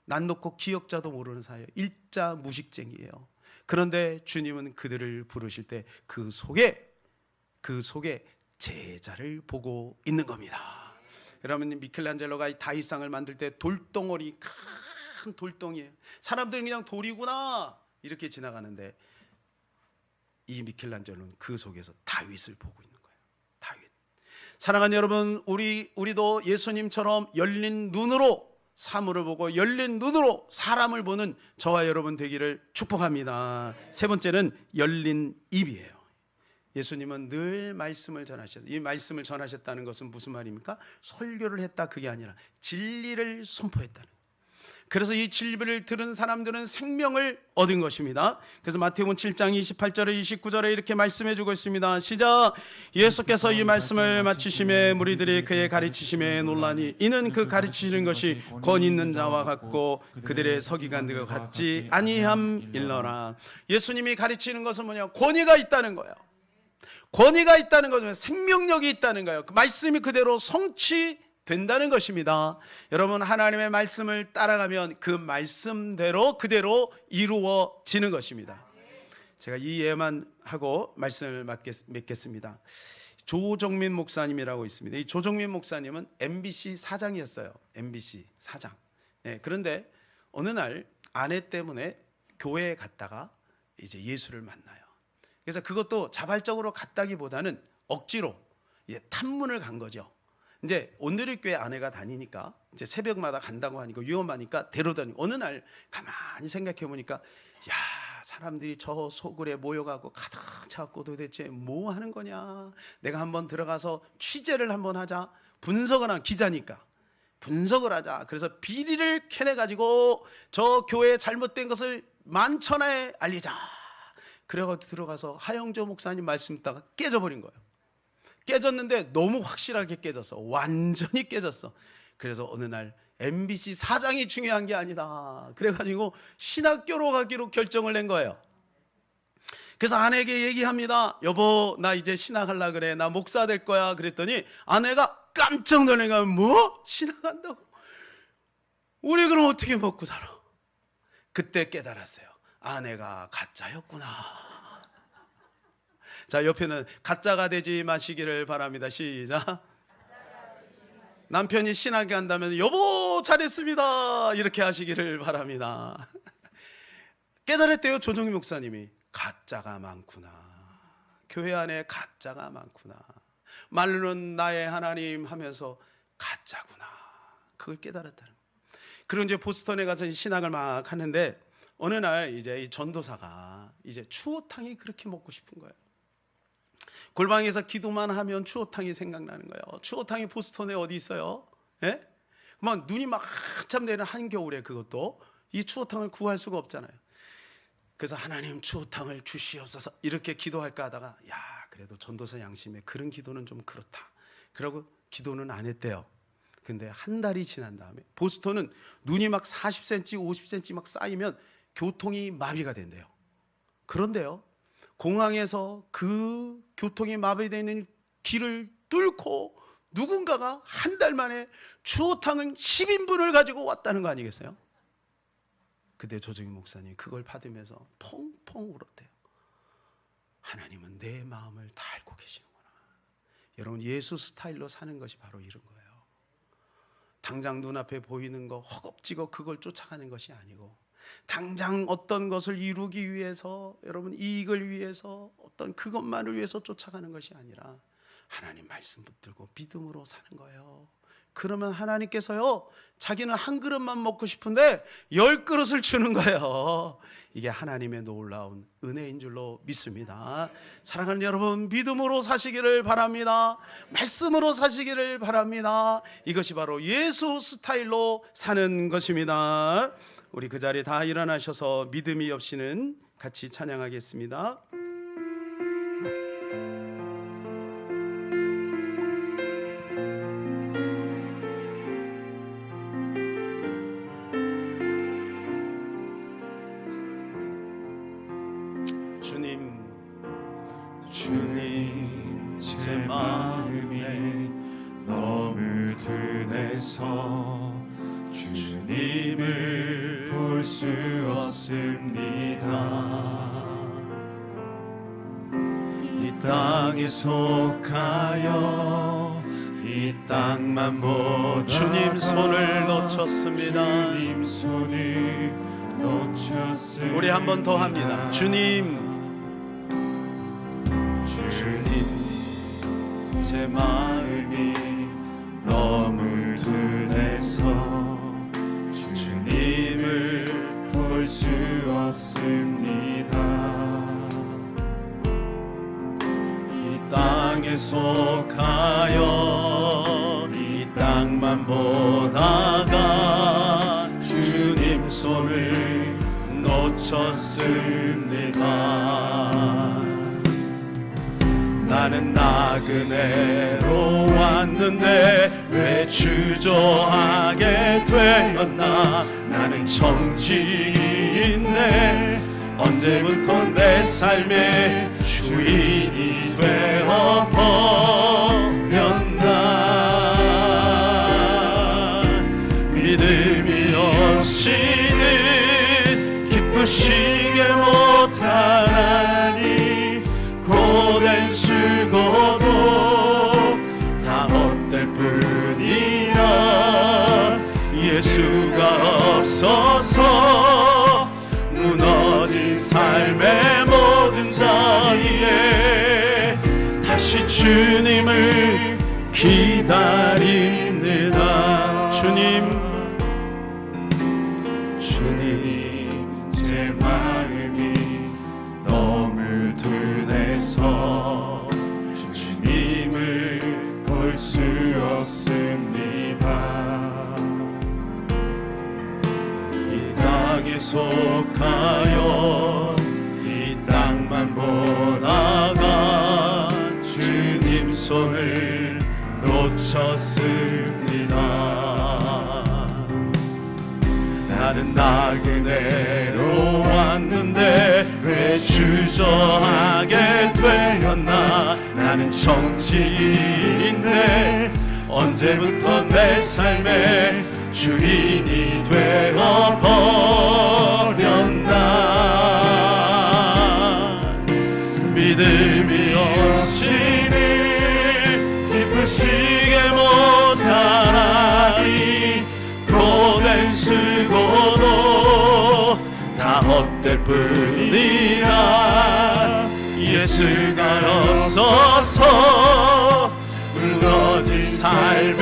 난 놓고 기억자도 모르는 사이예요. 일자 무식쟁이에요. 그런데 주님은 그들을 부르실 때 그 속에 제자를 보고 있는 겁니다. 여러분 미켈란젤로가 이 다윗상을 만들 때 돌덩어리 큰 돌덩이에요. 사람들은 그냥 돌이구나 이렇게 지나가는데 이 미켈란젤로는 그 속에서 다윗을 보고 있는 거예요. 다윗. 사랑하는 여러분, 우리도 예수님처럼 열린 눈으로 사물을 보고 열린 눈으로 사람을 보는 저와 여러분 되기를 축복합니다. 세 번째는 열린 입이에요. 예수님은 늘 말씀을 전하셨어요. 이 말씀을 전하셨다는 것은 무슨 말입니까? 설교를 했다, 그게 아니라 진리를 선포했다는. 그래서 이 진리를 들은 사람들은 생명을 얻은 것입니다. 그래서 마태복음 7장 28절에 29절에 이렇게 말씀해 주고 있습니다. 시작. 예수께서 이 말씀을 마치심에 무리들이 그의 가르치심에 놀라니 이는 그 가르치시는 것이 권위 있는 자와 같고 그들의 서기관들과 같지 아니함일러라. 예수님이 가르치는 것은 뭐냐? 권위가 있다는 거예요. 권위가 있다는 거죠. 생명력이 있다는 거예요. 그 말씀이 그대로 성취된다는 것입니다. 여러분, 하나님의 말씀을 따라가면 그 말씀대로 그대로 이루어지는 것입니다. 제가 이 예만 하고 말씀을 맺겠습니다. 조정민 목사님이라고 있습니다. 이 조정민 목사님은 MBC 사장이었어요. MBC 사장. 그런데 어느 날 아내 때문에 교회에 갔다가 이제 예수를 만나요. 그래서 그것도 자발적으로 갔다기보다는 억지로 탐문을 간 거죠. 이제 온누리교회 아내가 다니니까 이제 새벽마다 간다고 하니까 위험하니까 데려다니고, 어느 날 가만히 생각해 보니까 야, 사람들이 저 소굴에 모여가고 가득 차고 도대체 뭐 하는 거냐, 내가 한번 들어가서 취재를 한번 하자. 분석을 한 기자니까 분석을 하자. 그래서 비리를 캐내가지고 저 교회에 잘못된 것을 만천하에 알리자. 그래가지고 들어가서 하영조 목사님 말씀 듣다가 깨져버린 거예요. 깨졌는데 너무 확실하게 깨졌어. 완전히 깨졌어. 그래서 어느 날 MBC 사장이 중요한 게 아니다. 그래가지고 신학교로 가기로 결정을 낸 거예요. 그래서 아내에게 얘기합니다. 여보, 나 이제 신학하려 그래. 나 목사 될 거야. 그랬더니 아내가 깜짝 놀란 거야. 뭐? 신학한다고? 우리 그럼 어떻게 먹고 살아? 그때 깨달았어요. 아내가 가짜였구나. 자, 옆에는 가짜가 되지 마시기를 바랍니다. 시작. 남편이 신하게 한다면 여보 잘했습니다 이렇게 하시기를 바랍니다. 깨달았대요. 조정희 목사님이. 가짜가 많구나. 교회 안에 가짜가 많구나. 말로는 나의 하나님 하면서 가짜구나. 그걸 깨달았다는 거예요. 그리고 이제 보스턴에 가서 신학을 막 하는데 어느 날 이제 이 전도사가 이제 추어탕이 그렇게 먹고 싶은 거예요. 골방에서 기도만 하면 추어탕이 생각나는 거예요. 추어탕이 보스턴에 어디 있어요? 예? 막 눈이 막 한참 내리는 한겨울에 그것도 이 추어탕을 구할 수가 없잖아요. 그래서 하나님 추어탕을 주시옵소서 이렇게 기도할까 하다가 야, 그래도 전도사 양심에 그런 기도는 좀 그렇다. 그러고 기도는 안 했대요. 근데 한 달이 지난 다음에 보스턴은 눈이 막 40cm, 50cm 막 쌓이면 교통이 마비가 된대요. 그런데요, 공항에서 그 교통이 마비되어 있는 길을 뚫고 누군가가 한 달 만에 추어탕을 10인분을 가지고 왔다는 거 아니겠어요? 그때 조정희 목사님 그걸 받으면서 펑펑 울었대요. 하나님은 내 마음을 다 알고 계시는구나. 여러분, 예수 스타일로 사는 것이 바로 이런 거예요. 당장 눈앞에 보이는 거 허겁지겁 그걸 쫓아가는 것이 아니고, 당장 어떤 것을 이루기 위해서, 여러분 이익을 위해서, 어떤 그것만을 위해서 쫓아가는 것이 아니라 하나님 말씀 붙들고 믿음으로 사는 거예요. 그러면 하나님께서요, 자기는 한 그릇만 먹고 싶은데 10그릇을 주는 거예요. 이게 하나님의 놀라운 은혜인 줄로 믿습니다. 사랑하는 여러분, 믿음으로 사시기를 바랍니다. 말씀으로 사시기를 바랍니다. 이것이 바로 예수 스타일로 사는 것입니다. 우리 그 자리에 다 일어나셔서 믿음이 없이는 같이 찬양하겠습니다. 주님, 제 마음이 너무 둔해서 주님을 볼 수 없습니다. 이 땅에 속하여 이 땅만 보다가 주님 손을 놓쳤습니다. 주님 손을 놓쳤습니다. 우리 한 번 더 합니다. 주님 제 마음이 너무 둔해서 주님을 볼 수 없습니다. 이 땅에 속하여 이 땅만 보다가 주님 손을 놓쳤습니다. 나는 나그네로 왔는데 왜 주저하게 되었나. 나는 정치인데 언제부터 내 삶의 주인이 되어 버렸나. 믿음이 없이는 기쁘시게 못하나니 고된 수고도 다 헛될 뿐이라. 예수가 없어서 무너진 삶의 모든 자리에 다시 주님을 기다립니다. 주님 제 마음이 너무 둔해서 주님을 볼 수 없습니다. 이 땅에 속하여 이 땅만 보다가 주님 손을 놓쳤습니다. 나는 나그네로 왔는데 왜 주저하게 되었나. 나는 정치인인데 언제부터 내 삶의 주인이 되어 버렸나. 믿음이 없이는 기쁘시게 못하나니 고된 수고도 다 헛될 뿐이라. 예수가 없어서 무너진 삶의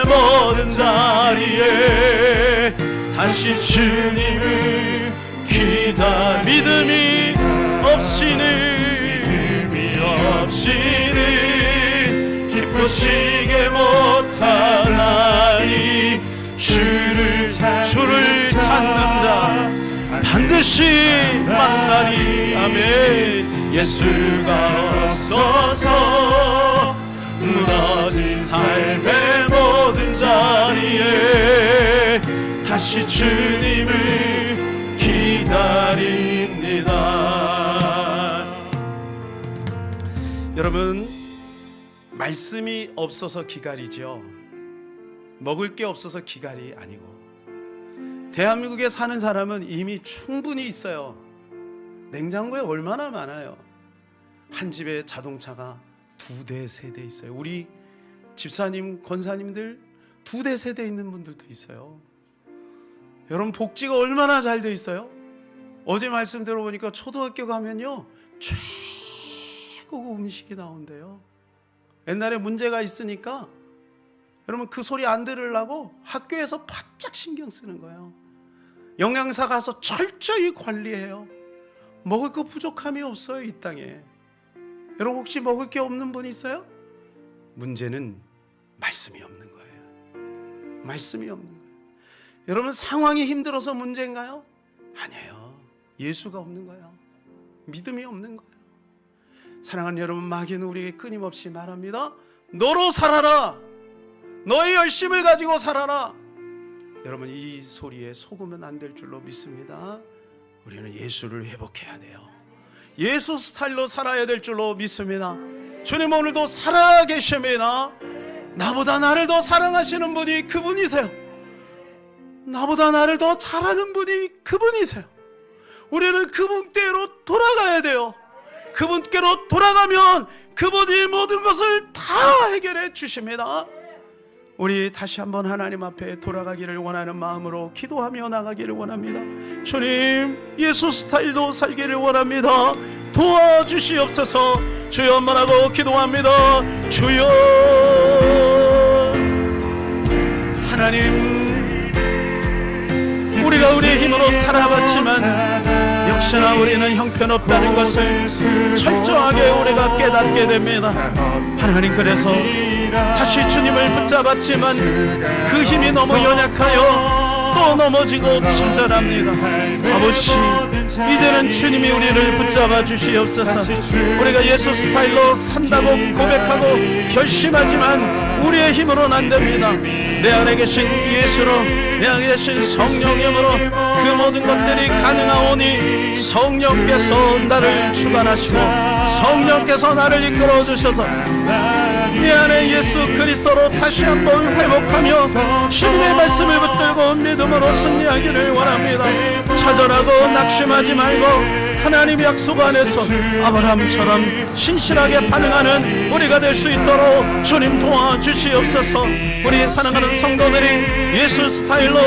모든 자리에 다시 주님을 믿음이 없이는 기쁘시게 못하나니. 주를 찾는 자 반드시 만나리. 아멘. 예수가 없어서 무너진 삶의 모든 자리에 다시 주님을 기다립니다. 여러분, 말씀이 없어서 기갈이죠. 먹을 게 없어서 기갈이 아니고, 대한민국에 사는 사람은 이미 충분히 있어요. 냉장고에 얼마나 많아요. 한 집에 자동차가 2대, 3대 있어요. 우리 집사님, 권사님들 2대, 3대 있는 분들도 있어요. 여러분, 복지가 얼마나 잘 돼 있어요. 어제 말씀 들어보니까 초등학교 가면요 최고급 음식이 나온대요. 옛날에 문제가 있으니까 여러분 그 소리 안 들으려고 학교에서 바짝 신경 쓰는 거예요. 영양사 가서 철저히 관리해요. 먹을 거 부족함이 없어요, 이 땅에. 여러분 혹시 먹을 게 없는 분 있어요? 문제는 말씀이 없는 거예요. 말씀이 없는 거예요. 여러분 상황이 힘들어서 문제인가요? 아니에요. 예수가 없는 거예요. 믿음이 없는 거예요. 사랑하는 여러분, 마귀는 우리에게 끊임없이 말합니다. 너로 살아라. 너의 열심을 가지고 살아라. 여러분 이 소리에 속으면 안 될 줄로 믿습니다. 우리는 예수를 회복해야 돼요. 예수 스타일로 살아야 될 줄로 믿습니다. 주님 오늘도 살아계십니다. 나보다 나를 더 사랑하시는 분이 그분이세요. 나보다 나를 더 잘하는 분이 그분이세요. 우리는 그분께로 돌아가야 돼요. 그분께로 돌아가면 그분이 모든 것을 다 해결해 주십니다. 우리 다시 한번 하나님 앞에 돌아가기를 원하는 마음으로 기도하며 나가기를 원합니다. 주님, 예수 스타일로 살기를 원합니다. 도와주시옵소서. 주여 말하고 기도합니다. 주여. 하나님, 우리가 우리의 힘으로 살아봤지만 역시나 우리는 형편없다는 것을 철저하게 우리가 깨닫게 됩니다. 하나님, 그래서 다시 주님을 붙잡았지만 그 힘이 너무 연약하여 또 넘어지고 좌절합니다. 아버지, 이제는 주님이 우리를 붙잡아 주시옵소서. 우리가 예수 스타일로 산다고 고백하고 결심하지만 우리의 힘으로는 안 됩니다. 내 안에 계신 예수로, 내 안에 계신 성령님으로 그 모든 것들이 가능하오니 성령께서 나를 주관하시고 성령께서 나를 이끌어 주셔서 내 안에 예수 그리스도로 다시 한번 회복하며 주님의 말씀을 붙들고 믿음으로 승리하기를 원합니다. 좌절하고 낙심하지 말고 하나님 약속 안에서 아브라함처럼 신실하게 반응하는 우리가 될 수 있도록 주님 도와주시옵소서. 우리 사랑하는 성도들이 예수 스타일로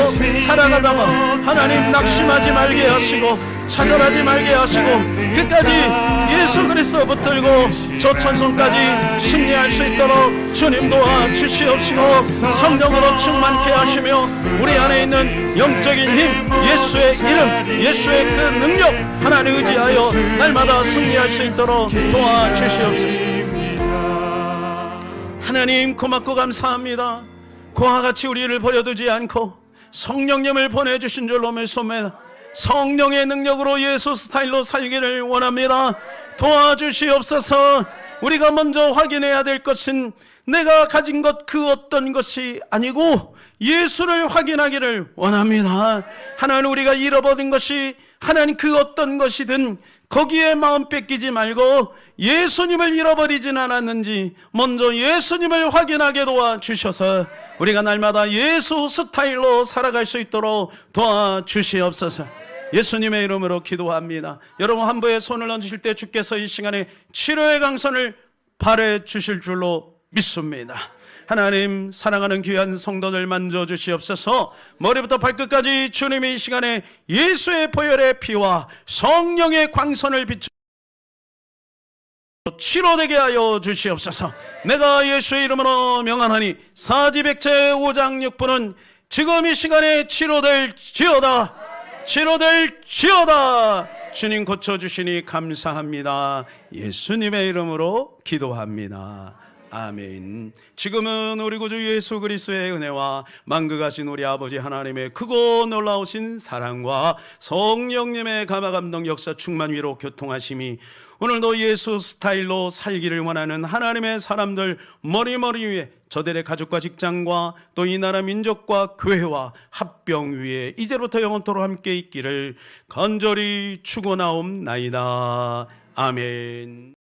살아가다가 하나님 낙심하지 말게 하시고 좌절하지 말게 하시고 끝까지 예수 그리스도 붙들고 저 천성까지 승리할 수 있도록 주님 도와주시옵시고 성령으로 충만케 하시며 우리 안에 있는 영적인 힘, 예수의 이름, 예수의 그 능력 하나님 의지하여 날마다 승리할 수 있도록 도와주시옵소서. 하나님, 고맙고 감사합니다. 그와 같이 우리를 버려두지 않고 성령님을 보내주신 줄로 믿습니다. 성령의 능력으로 예수 스타일로 살기를 원합니다. 도와주시옵소서. 우리가 먼저 확인해야 될 것은 내가 가진 것 그 어떤 것이 아니고 예수를 확인하기를 원합니다. 하나님, 우리가 잃어버린 것이 하나님 그 어떤 것이든 거기에 마음 뺏기지 말고 예수님을 잃어버리진 않았는지 먼저 예수님을 확인하게 도와주셔서 우리가 날마다 예수 스타일로 살아갈 수 있도록 도와주시옵소서. 예수님의 이름으로 기도합니다. 여러분, 한 분의 손을 얹으실 때 주께서 이 시간에 치료의 강선을 발해 주실 줄로 믿습니다. 하나님, 사랑하는 귀한 성도들 만져주시옵소서. 머리부터 발끝까지 주님이 이 시간에 예수의 보혈의 피와 성령의 광선을 비춰 치료되게 하여 주시옵소서. 내가 예수의 이름으로 명하노니 사지백체 5장 6분은 지금 이 시간에 치료될지어다. 치료될지어다. 주님 고쳐주시니 감사합니다. 예수님의 이름으로 기도합니다. 아멘. 지금은 우리 구주 예수 그리스도의 은혜와 만극하신 우리 아버지 하나님의 크고 놀라우신 사랑과 성령님의 감화감동 역사 충만 위로 교통하심이 오늘도 예수 스타일로 살기를 원하는 하나님의 사람들 머리 위에 저들의 가족과 직장과 또 이 나라 민족과 교회와 합병 위에 이제부터 영원토록 함께 있기를 간절히 축원하옵나이다. 아멘.